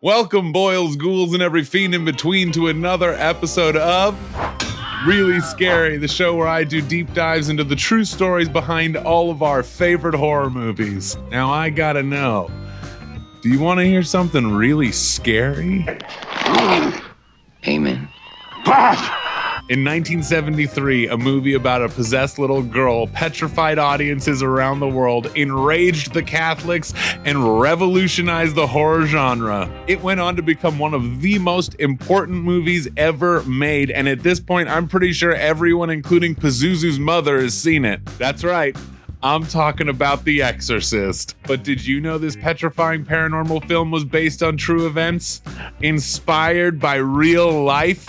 Welcome, boils, ghouls, and every fiend in between to another episode of Really Scary, the show where I do deep dives into the true stories behind all of our favorite horror movies. Now, I gotta know, do you want to hear something really scary? Amen. In 1973, a movie about a possessed little girl petrified audiences around the world, enraged the Catholics, and revolutionized the horror genre. It went on to become one of the most important movies ever made, and at this point, I'm pretty sure everyone, including Pazuzu's mother, has seen it. That's right. I'm talking about The Exorcist. But did you know this petrifying paranormal film was based on true events? Inspired by real life?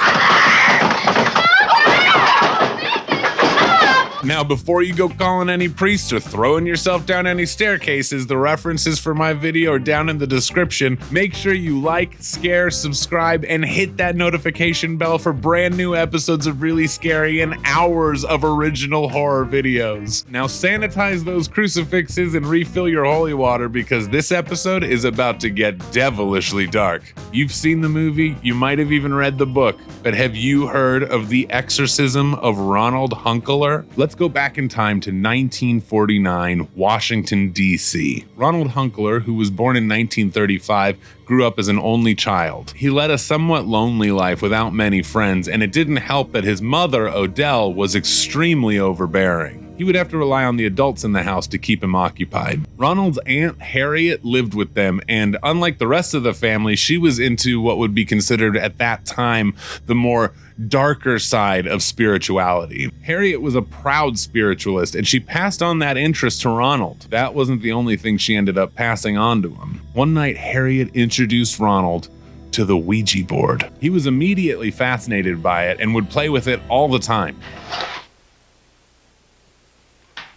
Now, before you go calling any priests or throwing yourself down any staircases, the references for my video are down in the description. Make sure you like, share, subscribe, and hit that notification bell for brand new episodes of Really Scary and hours of original horror videos. Now, sanitize those crucifixes and refill your holy water because this episode is about to get devilishly dark. You've seen the movie, you might have even read the book, but have you heard of the Exorcism of Ronald Hunkeler? Let's go back in time to 1949, Washington, D.C. Ronald Hunkeler, who was born in 1935, grew up as an only child. He led a somewhat lonely life without many friends, and it didn't help that his mother, Odell, was extremely overbearing. He would have to rely on the adults in the house to keep him occupied. Ronald's aunt Harriet lived with them, and unlike the rest of the family, she was into what would be considered at that time the more darker side of spirituality. Harriet was a proud spiritualist, and she passed on that interest to Ronald. That wasn't the only thing she ended up passing on to him. One night, Harriet introduced Ronald to the Ouija board. He was immediately fascinated by it and would play with it all the time.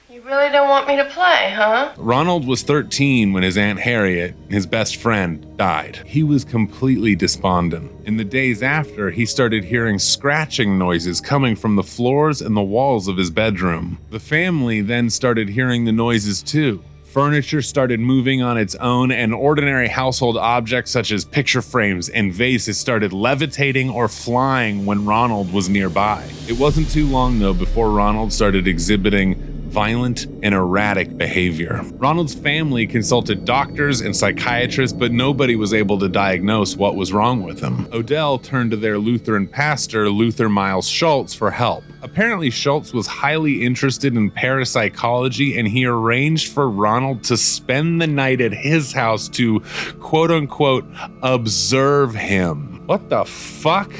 You really don't want me to play, huh? Ronald was 13 when his Aunt Harriet, his best friend, died. He was completely despondent. In the days after, he started hearing scratching noises coming from the floors and the walls of his bedroom. The family then started hearing the noises too. Furniture started moving on its own, and ordinary household objects such as picture frames and vases started levitating or flying when Ronald was nearby. It wasn't too long though before Ronald started exhibiting violent and erratic behavior. Ronald's family consulted doctors and psychiatrists, but nobody was able to diagnose what was wrong with him. Odell turned to their Lutheran pastor, Luther Miles Schultz, for help. Apparently, Schultz was highly interested in parapsychology, and he arranged for Ronald to spend the night at his house to, quote-unquote, observe him. What the fuck?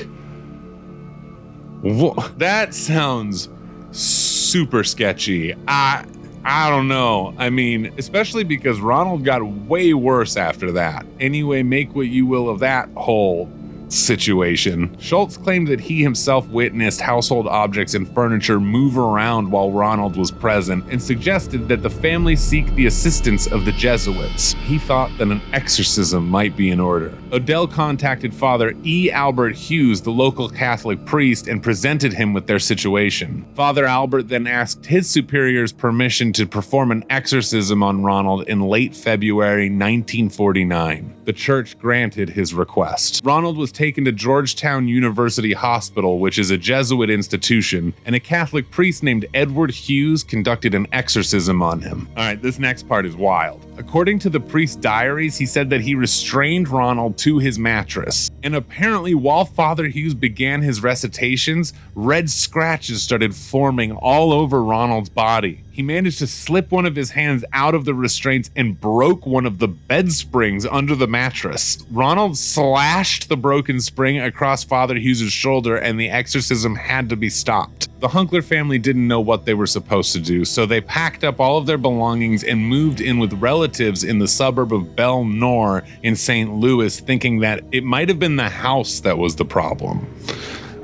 That sounds super sketchy. I don't know. I mean, especially because Ronald got way worse after that. Anyway, make what you will of that whole situation. Schultz claimed that he himself witnessed household objects and furniture move around while Ronald was present and suggested that the family seek the assistance of the Jesuits. He thought that an exorcism might be in order. Odell contacted Father E. Albert Hughes, the local Catholic priest, and presented him with their situation. Father Albert then asked his superior's permission to perform an exorcism on Ronald in late February 1949. The church granted his request. Ronald was taken to Georgetown University Hospital, which is a Jesuit institution, and a Catholic priest named Edward Hughes conducted an exorcism on him. All right, this next part is wild. According to the priest's diaries, he said that he restrained Ronald to his mattress. And apparently, while Father Hughes began his recitations, red scratches started forming all over Ronald's body. He managed to slip one of his hands out of the restraints and broke one of the bed springs under the mattress. Ronald slashed the broken spring across Father Hughes' shoulder, and the exorcism had to be stopped. The Hunkeler family didn't know what they were supposed to do, so they packed up all of their belongings and moved in with relatives in the suburb of Belle Noire in St. Louis, thinking that it might have been the house that was the problem.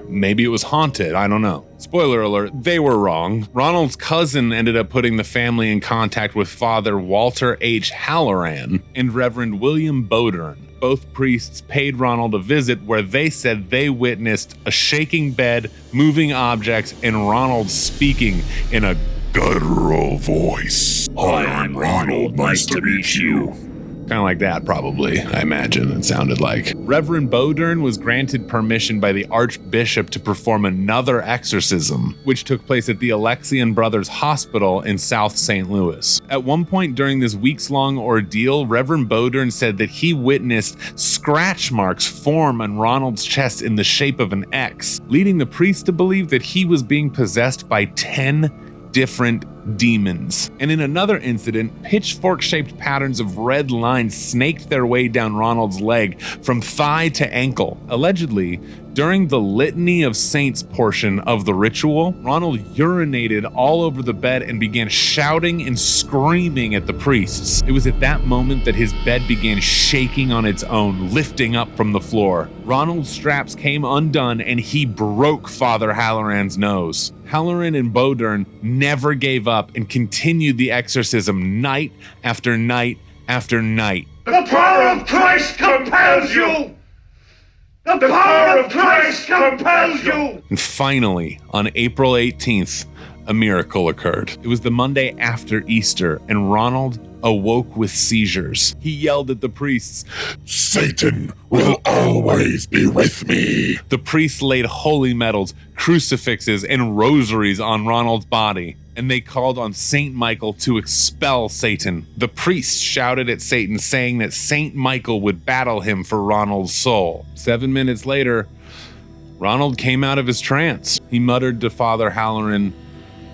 Maybe it was haunted, I don't know. Spoiler alert, they were wrong. Ronald's cousin ended up putting the family in contact with Father Walter H. Halloran and Reverend William Bodern. Both priests paid Ronald a visit where they said they witnessed a shaking bed, moving objects, and Ronald speaking in a guttural voice. Hi, I'm Ronald. Nice to meet you. Kind of like that, probably, I imagine it sounded like. Reverend Bodern was granted permission by the Archbishop to perform another exorcism, which took place at the Alexian Brothers Hospital in South St. Louis. At one point during this weeks-long ordeal, Reverend Bodern said that he witnessed scratch marks form on Ronald's chest in the shape of an X, leading the priest to believe that he was being possessed by 10 different demons. And in another incident, pitchfork-shaped patterns of red lines snaked their way down Ronald's leg from thigh to ankle. Allegedly, during the Litany of Saints portion of the ritual, Ronald urinated all over the bed and began shouting and screaming at the priests. It was at that moment that his bed began shaking on its own, lifting up from the floor. Ronald's straps came undone and he broke Father Halloran's nose. Halloran and Bodern never gave up and continued the exorcism night after night after night. The power of Christ compels you! The power of Christ compels you! And finally, on April 18th, a miracle occurred. It was the Monday after Easter, and Ronald awoke with seizures. He yelled at the priests, "Satan will always be with me." The priests laid holy medals, crucifixes, and rosaries on Ronald's body, and they called on Saint Michael to expel Satan. The priests shouted at Satan, saying that Saint Michael would battle him for Ronald's soul. 7 minutes later, Ronald came out of his trance. He muttered to Father Halloran,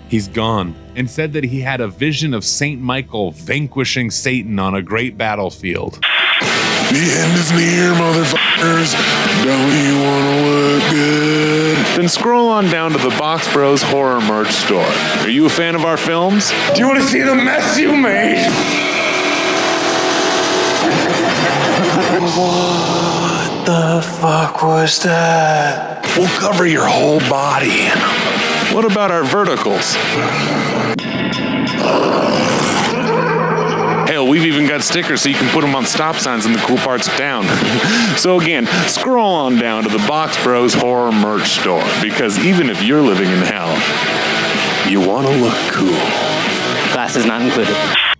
"He's gone," and said that he had a vision of Saint Michael vanquishing Satan on a great battlefield. The end is near, motherfuckers. Don't you wanna look good? Then scroll on down to the Box Bros Horror Merch store. Are you a fan of our films? Do you want to see the mess you made? What the fuck was that? We'll cover your whole body in them. What about our verticals? Hell, we've even got stickers so you can put them on stop signs in the cool parts of town. So again, scroll on down to the Box Bros Horror Merch store, because even if you're living in hell, you want to look cool. Glasses not included.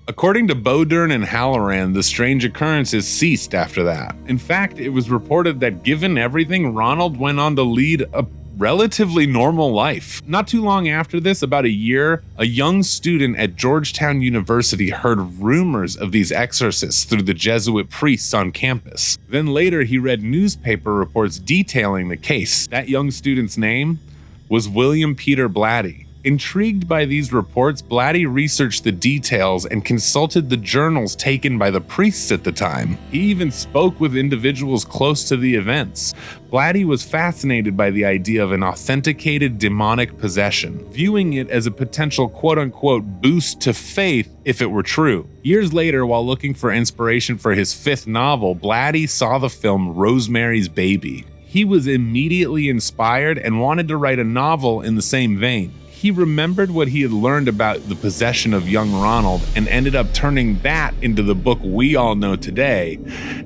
According to Bodern and Halloran, the strange occurrences ceased after that. In fact, it was reported that given everything, Ronald went on to lead a relatively normal life. Not too long after this, about a year, a young student at Georgetown University heard rumors of these exorcists through the Jesuit priests on campus. Then later, he read newspaper reports detailing the case. That young student's name was William Peter Blatty. Intrigued by these reports, Blatty researched the details and consulted the journals taken by the priests at the time. He even spoke with individuals close to the events. Blatty was fascinated by the idea of an authenticated demonic possession, viewing it as a potential quote-unquote boost to faith if it were true. Years later, while looking for inspiration for his 5th novel, Blatty saw the film Rosemary's Baby. He was immediately inspired and wanted to write a novel in the same vein. He remembered what he had learned about the possession of young Ronald and ended up turning that into the book we all know today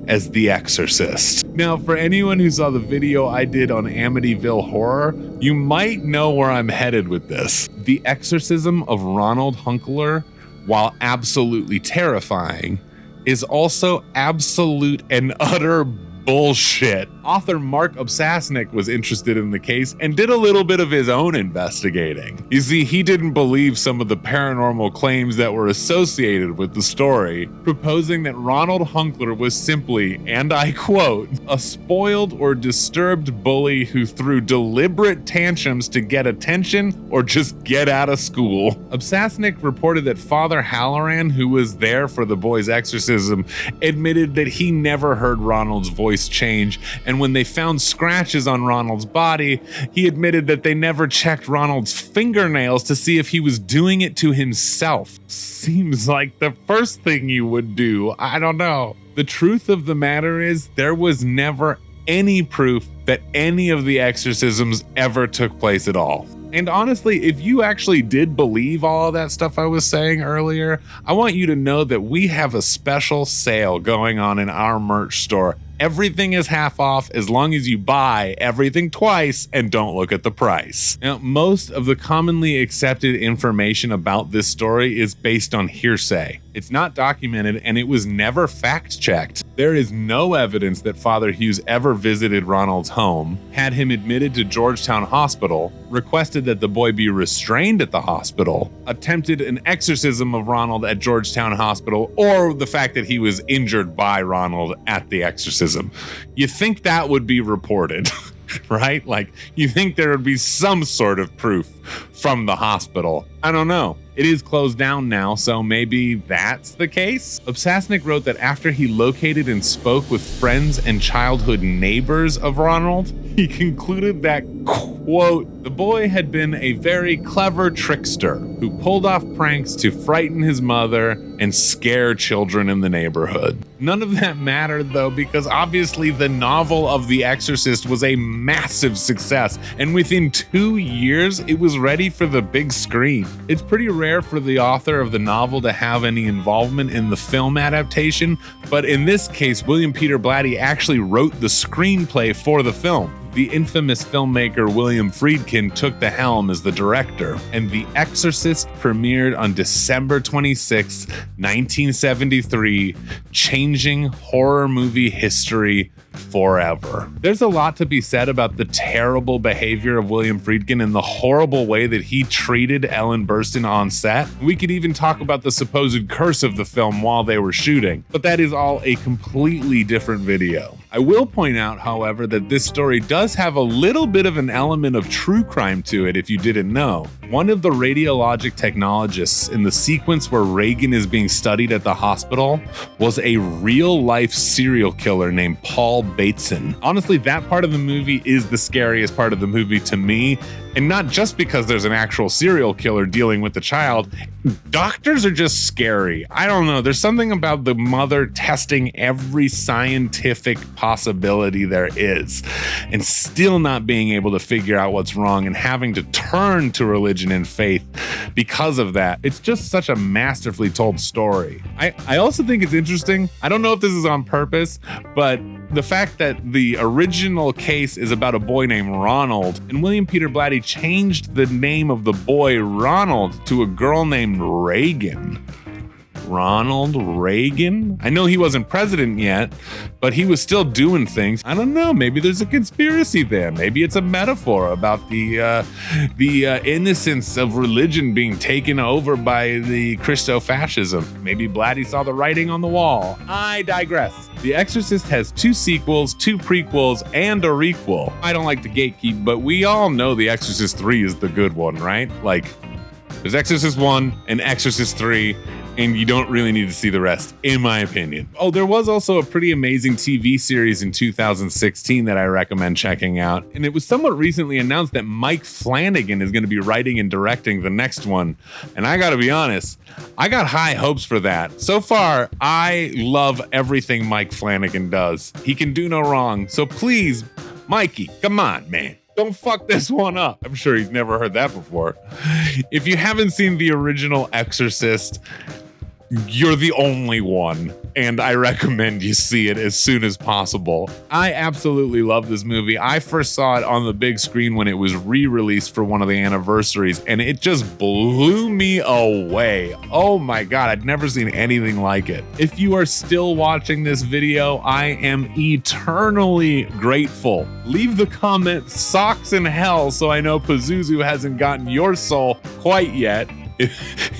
as The Exorcist. Now, for anyone who saw the video I did on Amityville Horror, you might know where I'm headed with this. The Exorcism of Ronald Hunkler, while absolutely terrifying, is also absolute and utter bullshit. Author Mark Obsasnik was interested in the case and did a little bit of his own investigating. You see, he didn't believe some of the paranormal claims that were associated with the story, proposing that Ronald Hunkler was simply, and I quote, a spoiled or disturbed bully who threw deliberate tantrums to get attention or just get out of school. Obsasnik reported that Father Halloran, who was there for the boy's exorcism, admitted that he never heard Ronald's voice change, and when they found scratches on Ronald's body, he admitted that they never checked Ronald's fingernails to see if he was doing it to himself. Seems like the first thing you would do. I don't know. The truth of the matter is, there was never any proof that any of the exorcisms ever took place at all. And honestly, if you actually did believe all of that stuff I was saying earlier, I want you to know that we have a special sale going on in our merch store Everything is half off as long as you buy everything twice and don't look at the price. Now, most of the commonly accepted information about this story is based on hearsay. It's not documented and it was never fact-checked. There is no evidence that Father Hughes ever visited Ronald's home, had him admitted to Georgetown Hospital, requested that the boy be restrained at the hospital, attempted an exorcism of Ronald at Georgetown Hospital, or the fact that he was injured by Ronald at the exorcism. You think that would be reported, right? Like, you think there would be some sort of proof from the hospital. I don't know. It is closed down now, so maybe that's the case? Obsasnik wrote that after he located and spoke with friends and childhood neighbors of Ronald, he concluded that, quote, the boy had been a very clever trickster who pulled off pranks to frighten his mother and scare children in the neighborhood. None of that mattered though, because obviously the novel of The Exorcist was a massive success, and within 2 years it was ready for the big screen. It's pretty rare for the author of the novel to have any involvement in the film adaptation, but in this case, William Peter Blatty actually wrote the screenplay for the film. The infamous filmmaker William Friedkin took the helm as the director, and The Exorcist premiered on December 26, 1973, changing horror movie history forever. There's a lot to be said about the terrible behavior of William Friedkin and the horrible way that he treated Ellen Burstyn on set. We could even talk about the supposed curse of the film while they were shooting, but that is all a completely different video. I will point out, however, that this story does have a little bit of an element of true crime to it if you didn't know. One of the radiologic technologists in the sequence where Reagan is being studied at the hospital was a real-life serial killer named Paul Bateson. Honestly, that part of the movie is the scariest part of the movie to me, and not just because there's an actual serial killer dealing with the child. Doctors are just scary. I don't know. There's something about the mother testing every scientific possibility there is and still not being able to figure out what's wrong and having to turn to religion and faith because of that. It's just such a masterfully told story. I also think it's interesting. I don't know if this is on purpose, but the fact that the original case is about a boy named Ronald, and William Peter Blatty changed the name of the boy Ronald to a girl named Reagan. Ronald Reagan? I know he wasn't president yet, but he was still doing things. I don't know. Maybe there's a conspiracy there. Maybe it's a metaphor about the innocence of religion being taken over by the Christo-fascism. Maybe Blatty saw the writing on the wall. I digress. The Exorcist has 2 sequels, 2 prequels, and a requel. I don't like to gatekeep, but we all know The Exorcist 3 is the good one, right? Like, there's Exorcist 1 and Exorcist 3, and you don't really need to see the rest, in my opinion. Oh, there was also a pretty amazing TV series in 2016 that I recommend checking out. And it was somewhat recently announced that Mike Flanagan is going to be writing and directing the next one. And I got to be honest, I got high hopes for that. So far, I love everything Mike Flanagan does. He can do no wrong. So please, Mikey, come on, man. Don't fuck this one up. I'm sure he's never heard that before. If you haven't seen the original Exorcist, you're the only one, and I recommend you see it as soon as possible. I absolutely love this movie. I first saw it on the big screen when it was re-released for one of the anniversaries, and it just blew me away. Oh my God, I'd never seen anything like it. If you are still watching this video, I am eternally grateful. Leave the comment "socks in hell" so I know Pazuzu hasn't gotten your soul quite yet.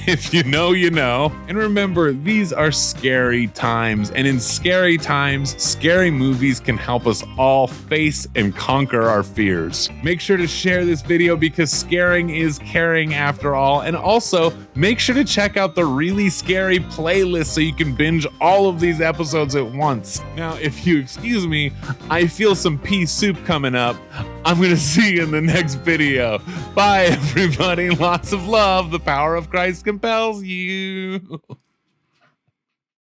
If you know, you know. And remember, these are scary times, and in scary times, scary movies can help us all face and conquer our fears. Make sure to share this video because scaring is caring after all, and also make sure to check out the really scary playlist so you can binge all of these episodes at once. Now, if you excuse me, I feel some pea soup coming up. I'm gonna see you in the next video. Bye, everybody. Lots of love. The power of Christ compels you.